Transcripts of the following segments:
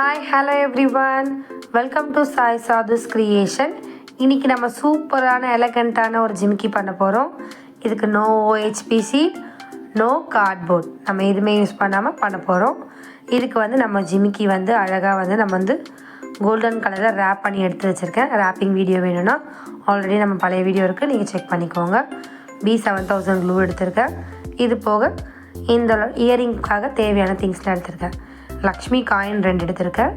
Hi hello everyone, welcome to Sai sadhus creation. இன்றைக்கி நம்ம சூப்பரான எலகண்ட்டான ஒரு ஜிமிக்கி பண்ண போகிறோம். இதுக்கு நோ ஓஹெச்பிசி, நோ கார்ட்போர்ட், நம்ம எதுவுமே யூஸ் பண்ணாமல் பண்ண போகிறோம். இதுக்கு நம்ம ஜிமிக்கி அழகாக நம்ம கோல்டன் கலரில் ரேப் பண்ணி எடுத்து வச்சுருக்கேன். ரேப்பிங் வீடியோ வேணும்னா ஆல்ரெடி நம்ம பழைய வீடியோ இருக்குது, நீங்கள் செக் பண்ணிக்கோங்க. B7000 க்ளூ எடுத்திருக்கேன். இது போக இந்த இயரிங்க்காக தேவையான திங்ஸ்லாம் எடுத்திருக்கேன். லக்ஷ்மி காயின் 2 எடுத்திருக்கேன்.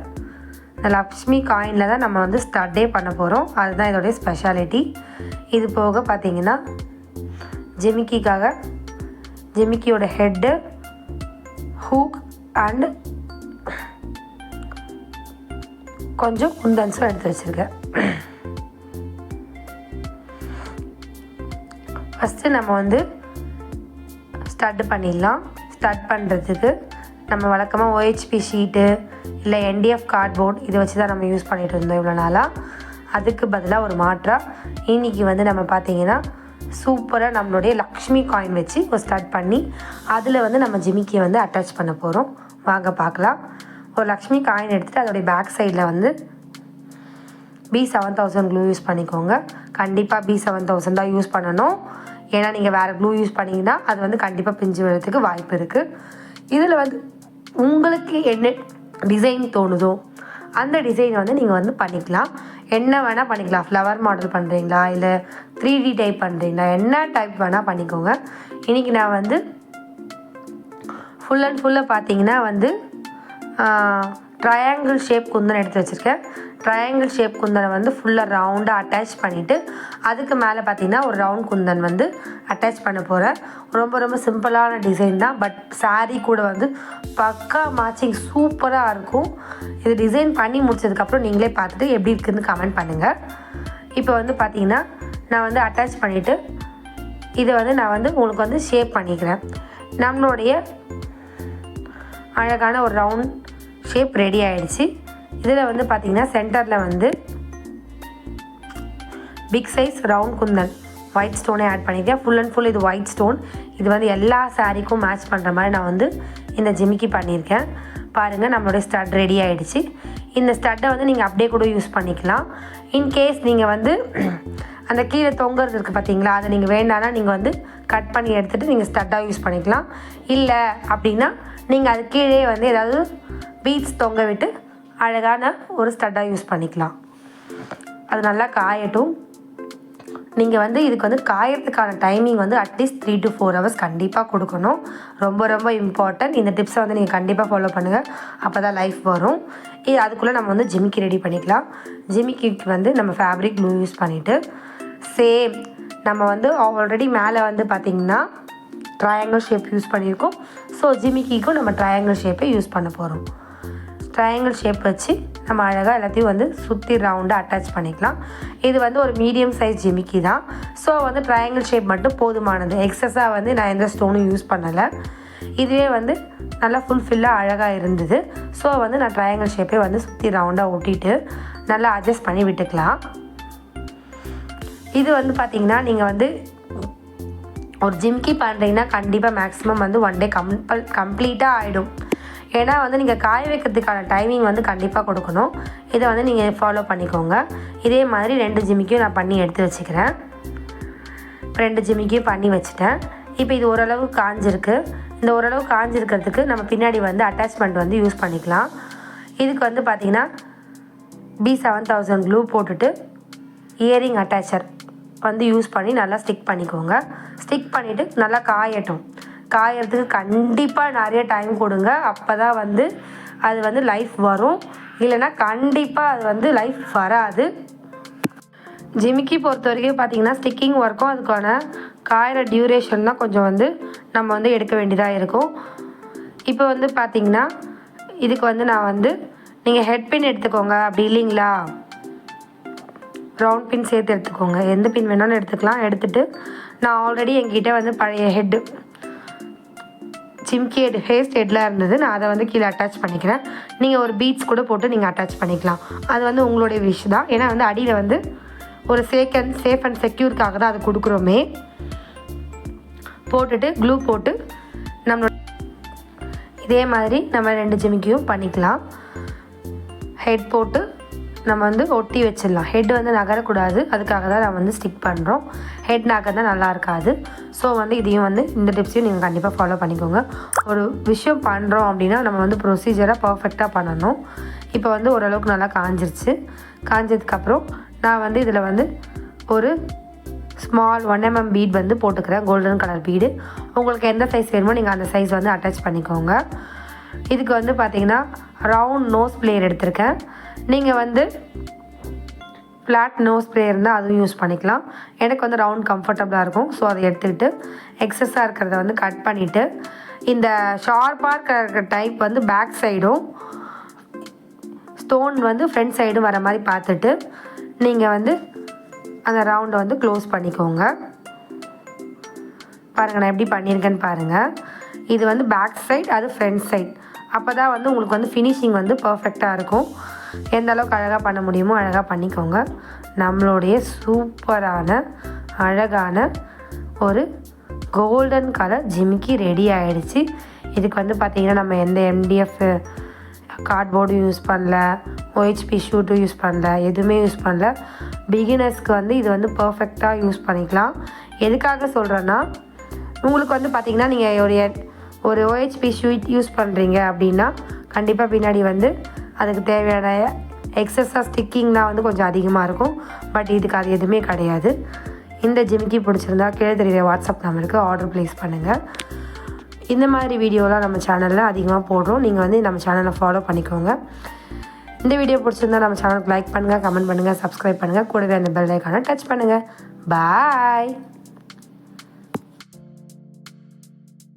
இந்த லக்ஷ்மி காயினில் தான் நம்ம ஸ்டட்டே பண்ண போகிறோம். அதுதான் இதோடைய ஸ்பெஷாலிட்டி. இது போக பார்த்திங்கன்னா ஜிமிக்கிக்காக ஜிமிக்கியோட ஹெட்டு, ஹூக் அண்டு கொஞ்சம் குந்தன்ஸும் எடுத்து வச்சுருக்கேன். ஃபஸ்ட்டு நம்ம ஸ்டட் பண்ணிடலாம். ஸ்டட் பண்ணுறதுக்கு நம்ம வழக்கமாக OHP ஷீட்டு இல்லை NDF கார்ட்போர்ட் இதை வச்சு தான் நம்ம யூஸ் பண்ணிகிட்டு இருந்தோம் இவ்வளோ நாளாக. அதுக்கு பதிலாக ஒரு மாற்றாக இன்றைக்கி நம்ம பார்த்திங்கன்னா சூப்பராக நம்மளுடைய லக்ஷ்மி காயின் வச்சு ஒரு ஸ்டார்ட் பண்ணி அதில் நம்ம ஜிமிக்கியை அட்டாச் பண்ண போகிறோம். வாங்க பார்க்கலாம். ஒரு லக்ஷ்மி காயின் எடுத்துகிட்டு அதோடைய பேக் சைடில் B7000 க்ளூ யூஸ் பண்ணிக்கோங்க. கண்டிப்பாக B7000 தான் யூஸ் பண்ணணும். ஏன்னா நீங்கள் வேறு க்ளூ யூஸ் பண்ணிங்கன்னா அது கண்டிப்பாக பிஞ்சு விடுறதுக்கு வாய்ப்பு இருக்குது. இதில் உங்களுக்கு என்ன டிசைன் தோணுதோ அந்த டிசைன் நீங்கள் பண்ணிக்கலாம். என்ன வேணால் பண்ணிக்கலாம். ஃப்ளவர் மாடல் பண்ணுறீங்களா, இல்லை 3D டைப் பண்ணுறீங்களா, என்ன டைப் வேணால் பண்ணிக்கோங்க. இன்றைக்கி நான் ஃபுல் அண்ட் ஃபுல்லாக பார்த்தீங்கன்னா ட்ரையாங்கிள் ஷேப் குந்தன் எடுத்து வச்சுருக்கேன். ட்ரையாங்கிள் ஷேப் குந்தனை ஃபுல்லாக ரவுண்டாக அட்டாச் பண்ணிவிட்டு அதுக்கு மேலே பார்த்திங்கன்னா ஒரு ரவுண்ட் குந்தன் அட்டாச் பண்ண போகிறேன். ரொம்ப ரொம்ப சிம்பிளான டிசைன் தான். பட் சாரீ கூட பக்கா மேட்சிங் சூப்பராக இருக்கும். இது டிசைன் பண்ணி முடிச்சதுக்கப்புறம் நீங்களே பார்த்துட்டு எப்படி இருக்குதுன்னு கமெண்ட் பண்ணுங்கள். இப்போ பார்த்திங்கன்னா நான் அட்டாச் பண்ணிவிட்டு இதை நான் உங்களுக்கு ஷேப் பண்ணிக்கிறேன். நம்மளுடைய அழகான ஒரு ரவுண்ட் ஷேப் ரெடி ஆகிடுச்சு. இதில் பார்த்திங்கன்னா சென்டரில் big size round kundan white ஸ்டோனே ஆட் பண்ணியிருக்கேன். ஃபுல் அண்ட் ஃபுல் இது ஒயிட் ஸ்டோன். இது எல்லா சாரீக்கும் மேட்ச் பண்ணுற மாதிரி நான் இந்த ஜிமிக்கி பண்ணியிருக்கேன். பாருங்கள், நம்மளுடைய ஸ்டட் ரெடி ஆகிடுச்சு. இந்த ஸ்டட்டை நீங்கள் அப்படியே கூட யூஸ் பண்ணிக்கலாம். இன்கேஸ் நீங்கள் அந்த கீழே தொங்குறது இருக்குது பார்த்தீங்களா, அதை நீங்கள் வேண்டானா நீங்கள் கட் பண்ணி எடுத்துகிட்டு நீங்கள் ஸ்டட்டாக யூஸ் பண்ணிக்கலாம். இல்லை அப்படின்னா நீங்கள் அது கீழே ஏதாவது பீட்ஸ் தொங்க விட்டு அழகான ஒரு ஸ்டட்டாக யூஸ் பண்ணிக்கலாம். அது நல்லா காயட்டும். நீங்கள் இதுக்கு காயறதுக்கான டைமிங் அட்லீஸ்ட் 3 to 4 hours கண்டிப்பாக கொடுக்கணும். ரொம்ப ரொம்ப இம்பார்ட்டன்ட். இந்த டிப்ஸை நீங்கள் கண்டிப்பாக ஃபாலோ பண்ணுங்கள். அப்போ தான் லைஃப் வரும். அதுக்குள்ளே நம்ம ஜிமிக்கி ரெடி பண்ணிக்கலாம். ஜிமிக்கிக்கு நம்ம ஃபேப்ரிக் க்ளூ யூஸ் பண்ணிவிட்டு சேம் நம்ம ஆல்ரெடி மேலே பார்த்திங்கன்னா ட்ரையாங்கிள் ஷேப் யூஸ் பண்ணியிருக்கோம். ஸோ ஜிமிக்கிக்கும் நம்ம ட்ரையாங்கிள் ஷேப்பை யூஸ் பண்ண போகிறோம். ட்ரையாங்கிள் ஷேப் வச்சு நம்ம அழகாக எல்லாத்தையும் சுற்றி ரவுண்டாக அட்டாச் பண்ணிக்கலாம். இது ஒரு மீடியம் சைஸ் ஜிமிக்கி தான். ஸோ ட்ரையாங்கிள் ஷேப் மட்டும் போதுமானது. எக்ஸஸாக நான் எந்த ஸ்டோனும் யூஸ் பண்ணலை. இதுவே நல்லா ஃபுல்ஃபில்லாக அழகாக இருந்தது. ஸோ நான் ட்ரையாங்கிள் ஷேப்பே சுற்றி ரவுண்டாக ஒட்டிட்டு நல்லா அட்ஜஸ்ட் பண்ணி விட்டுக்கலாம். இது பார்த்திங்கன்னா நீங்கள் ஒரு ஜிமிக்கி பண்ணுறீங்கன்னா கண்டிப்பாக மேக்ஸிமம் 1 day கம்ப்ளீட்டாக ஆகிடும். ஏன்னா நீங்கள் காய வைக்கிறதுக்கான டைமிங் கண்டிப்பாக கொடுக்கணும். இதை நீங்கள் ஃபாலோ பண்ணிக்கோங்க. இதே மாதிரி 2 ஜிமிக்கியும் நான் பண்ணி எடுத்து வச்சுக்கிறேன். 2 ஜிமிக்கியும் பண்ணி வச்சுட்டேன். இப்போ இது ஓரளவு காஞ்சிருக்கு. இந்த ஓரளவு காஞ்சிருக்கிறதுக்கு நம்ம பின்னாடி அட்டாச்மெண்ட் யூஸ் பண்ணிக்கலாம். இதுக்கு பார்த்திங்கன்னா B7000 க்ளூ போட்டுட்டு இயரிங் அட்டாச்சர் யூஸ் பண்ணி நல்லா ஸ்டிக் பண்ணிக்கோங்க. ஸ்டிக் பண்ணிவிட்டு நல்லா காயட்டும். காயறதுக்கு கண்டிப்பாக நிறைய டைம் கொடுங்க. அப்போ தான் அது லைஃப் வரும். இல்லைன்னா கண்டிப்பாக அது லைஃப் வராது. ஜிமிக்கி பொறுத்த வரைக்கும் பார்த்திங்கன்னா ஸ்டிக்கிங் ஒர்க்கும் அதுக்கான காயிற டியூரேஷன் தான் கொஞ்சம் நம்ம எடுக்க வேண்டியதாக இருக்கும். இப்போ பார்த்திங்கன்னா இதுக்கு நான் நீங்கள் ஹெட் பின் எடுத்துக்கோங்க. அப்படி இல்லைங்களா ரவுண்ட் பின் சேர்த்து எடுத்துக்கோங்க. எந்த பின் வேணாலும் எடுத்துக்கலாம். எடுத்துகிட்டு நான் ஆல்ரெடி என்கிட்ட பழைய ஹெட்டு ஜிமிக்கி ஹெட் ஃபேஸ்ட் ஹெட்லாம் இருந்தது. நான் அதை கீழே அட்டாச் பண்ணிக்கிறேன். நீங்கள் ஒரு பீட்ஸ் கூட போட்டு நீங்கள் அட்டாச் பண்ணிக்கலாம். அது உங்களுடைய விஷ் தான். ஏன்னா அடியில் ஒரு சேஃப் அண்ட் செக்யூர்க்காக தான் அது கொடுக்குறோமே. போட்டுட்டு க்ளூ போட்டு நம்மளோட இதே மாதிரி நம்ம 2 ஜிமிக்கியும் பண்ணிக்கலாம். ஹெட் போட்டு நம்ம வந்து ஒட்டி வச்சிடலாம். ஹெட் வந்து நகரக்கூடாது, அதுக்காக தான் நான் வந்து ஸ்டிக் பண்ணுறோம். ஹெட் நகர் தான் நல்லா இருக்காது. ஸோ வந்து இதையும் வந்து இந்த டிப்ஸையும் நீங்கள் கண்டிப்பாக ஃபாலோ பண்ணிக்கோங்க. ஒரு விஷயம் பண்ணுறோம் அப்படின்னா நம்ம வந்து ப்ரொசீஜராக பர்ஃபெக்டாக பண்ணணும். இப்போ வந்து ஓரளவுக்கு நல்லா காஞ்சிருச்சு. காஞ்சதுக்கப்புறம் நான் வந்து இதில் வந்து ஒரு ஸ்மால் 1 mm பீட் வந்து போட்டுக்கிறேன், கோல்டன் கலர் பீடு. உங்களுக்கு எந்த சைஸ் வேணுமோ நீங்கள் அந்த சைஸ் வந்து அட்டாச் பண்ணிக்கோங்க. இதுக்கு வந்து பார்த்திங்கன்னா ரவுண்ட் நோஸ் பிளேயர் எடுத்திருக்கேன். நீங்கள் வந்து ஃப்ளாட் நோஸ் பிளேயர் இருந்தால் அதுவும் யூஸ் பண்ணிக்கலாம். எனக்கு வந்து ரவுண்ட் கம்ஃபர்டபுளாக இருக்கும். ஸோ அதை எடுத்துக்கிட்டு எக்ஸஸாக இருக்கிறத வந்து கட் பண்ணிவிட்டு இந்த ஷார்ப்பாக இருக்கிற டைப் வந்து பேக் சைடும் ஸ்டோன் வந்து ஃப்ரண்ட் சைடும் வர மாதிரி பார்த்துட்டு நீங்கள் வந்து அந்த ரவுண்டை வந்து க்ளோஸ் பண்ணிக்கோங்க. பாருங்கள் நான் எப்படி பண்ணியிருக்கேன்னு பாருங்கள். இது வந்து பேக் சைட், அது ஃப்ரண்ட் சைட். அப்போ தான் வந்து உங்களுக்கு வந்து ஃபினிஷிங் வந்து பர்ஃபெக்டாக இருக்கும். எந்த அளவுக்கு அழகாக பண்ண முடியுமோ அழகாக பண்ணிக்கோங்க. நம்மளுடைய சூப்பரான அழகான ஒரு கோல்டன் கலர் ஜிமிக்கி ரெடி ஆகிடுச்சு. இதுக்கு வந்து பார்த்திங்கன்னா நம்ம எந்த MDF கார்ட்போர்டும் யூஸ் பண்ணல, OHP ஷூட்டும் யூஸ் பண்ணல, எதுவுமே யூஸ் பண்ணல. பிகினர்ஸ்க்கு வந்து இது வந்து பர்ஃபெக்டாக யூஸ் பண்ணிக்கலாம். எதுக்காக சொல்கிறேன்னா உங்களுக்கு வந்து பார்த்திங்கன்னா நீங்கள் ஒரு OHP ஷீட் யூஸ் பண்ணுறீங்க அப்படின்னா கண்டிப்பாக பின்னாடி வந்து அதுக்கு தேவையான எக்ஸஸாக ஸ்டிக்கிங்னால் வந்து கொஞ்சம் அதிகமாக இருக்கும். பட் இதுக்கு அது எதுவுமே கிடையாது. இந்த ஜிமிக்கி பிடிச்சிருந்தா கீழே தெரியுற வாட்ஸ்அப் நம்பருக்கு ஆர்டர் ப்ளேஸ் பண்ணுங்கள். இந்த மாதிரி வீடியோலாம் நம்ம சேனலில் அதிகமாக போடுறோம். நீங்கள் வந்து நம்ம சேனலை ஃபாலோ பண்ணிக்கோங்க. இந்த வீடியோ பிடிச்சிருந்தா நம்ம சேனலுக்கு லைக் பண்ணுங்கள், கமெண்ட் பண்ணுங்கள், சப்ஸ்கிரைப் பண்ணுங்கள். கூடவே அந்த பெல் ஐக்கானை டச் பண்ணுங்கள். பாய்.